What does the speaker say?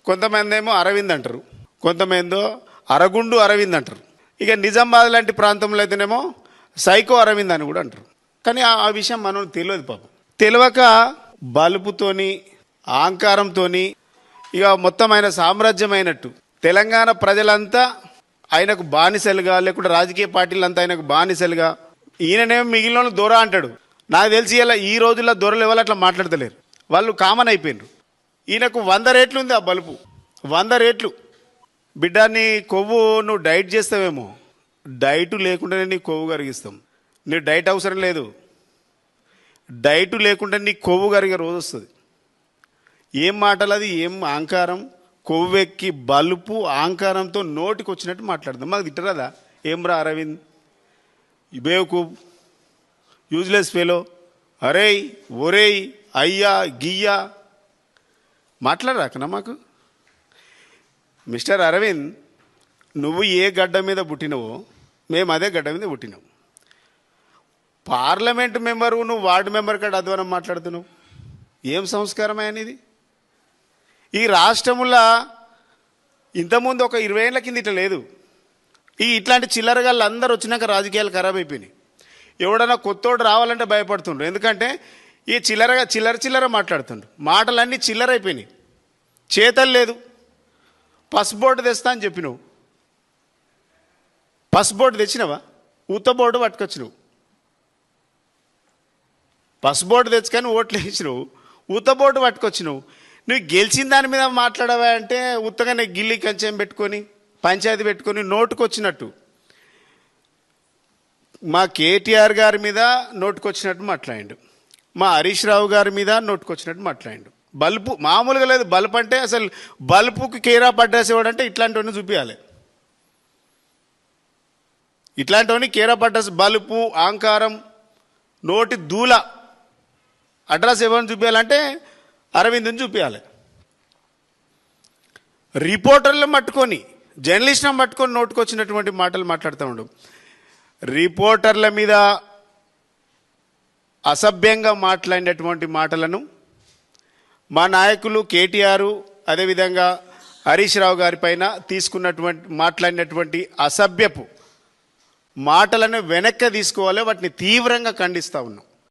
కొంతమంది ఏమో అరవింద్ అంటారు, కొంతమందో అరగుండు అరవింద్ అంటారు. ఇక నిజామాబాద్ లాంటి ప్రాంతంలో అయితేనేమో సైకో అరవింద్ అని కూడా అంటారు. కానీ ఆ విషయం మనం తెలియదు పాపం. తెలియక బలుపుతోని అహంకారంతోని ఇక మొత్తం ఆయన సామ్రాజ్యమైనట్టు తెలంగాణ ప్రజలంతా ఆయనకు బానిసలుగా, లేకుంటే రాజకీయ పార్టీలంతా ఆయనకు బానిసలుగా, ఈయననేమో మిగిలిన దొర అంటాడు. నాకు తెలిసి ఇలా ఈ రోజుల్లో దొరలు ఎవరు అట్లా మాట్లాడతలేరు, వాళ్ళు కామన్ అయిపోయినారు. ఈయనకు 100 రేట్లు ఉంది ఆ బలుపు, 100 రేట్లు. బిడ్డ నీ కొవ్వు నువ్వు డైట్ చేస్తావేమో, డైట్ లేకుండానే నీ కొవ్వు కరిగిస్తాం. నీ డైట్ అవసరం లేదు, డైట్ లేకుండా నీ కొవ్వు కరిగే రోజు వస్తుంది. ఏం మాటలు అది, ఏం అహంకారం, కొవ్వెక్కి బలుపు అహంకారంతో నోటికి వచ్చినట్టు మాట్లాడదాం. మాకు తిట్టరాదా? ఏం రా అరవింద్, బేవకూబ్, యూజ్లెస్ ఫెలో, అరేయ్ ఒరేయ్ అయ్యా గియ్యా మాట్లాడరాకనా మాకు? మిస్టర్ అరవింద్, నువ్వు ఏ గడ్డ మీద పుట్టినవో మేము అదే గడ్డ మీద పుట్టినావు. పార్లమెంట్ మెంబరు నువ్వు వార్డు మెంబర్ కాడ అధ్వానం మాట్లాడుతున్నావు. ఏం సంస్కారం అనేది? ఈ రాష్ట్రంలో ఇంతకుముందు ఒక 20 ఏళ్ళ కింద ఇట్లా లేదు. ఇట్లాంటి చిల్లరగాళ్ళు అందరూ వచ్చినాక రాజకీయాలు ఖరాబ్ అయిపోయినాయి. ఎవడన్నా కొత్తోడు రావాలంటే భయపడుతుండ్రు, ఎందుకంటే ఈ చిల్లర మాట్లాడుతుండ్రు, మాటలన్నీ చిల్లర అయిపోయినాయి, చేతలు లేదు. పసుబోర్డు తెస్తా అని చెప్పినావు, పసుబోర్డు తెచ్చినావా? ఉత్తబోర్డు పట్టుకొచ్చినావు. పసుబోర్డు తెచ్చుకొని ఓట్లు వేసినావు, ఉత్తబోర్డు పట్టుకొచ్చినావు. నువ్వు గెలిచిన దాని మీద మాట్లాడవా అంటే ఉత్తగానే గిల్లి కంచెం పెట్టుకొని పంచాయతీ పెట్టుకొని నోటుకొచ్చినట్టు మా కేటీఆర్ గారి మీద నోటుకొచ్చినట్టు మాట్లాడిండు, మా హరీష్ రావు గారి మీద నోటుకొచ్చినట్టు మాట్లాడిండు. బల్బు మామూలుగా లేదు. బల్బు అంటే అసలు బల్బుకి కేరా పడ్డాస్ ఇవ్వడంటే ఇట్లాంటివన్నీ చూపించాలి. ఇట్లాంటివన్నీ కేరా పడ్డాస్, బల్బు అహంకారం, నోటి దూల అడ్రస్ ఎవరిని చూపించాలంటే అరవింద్ని చూపించాలి. రిపోర్టర్లను పట్టుకొని, జర్నలిస్ట్లను పట్టుకొని నోటుకొచ్చినటువంటి మాటలు మాట్లాడుతూ ఉండు. రిపోర్టర్ల మీద అసభ్యంగా మాట్లాడినటువంటి మాటలను మా నాయకులు కేటీఆర్, అదేవిధంగా హరీష్ రావు గారి పైన మాట్లాడినటువంటి అసభ్యపు మాటలను వెనక్కి తీసుకోవాలి. వాటిని తీవ్రంగా ఖండిస్తూ ఉన్నాం.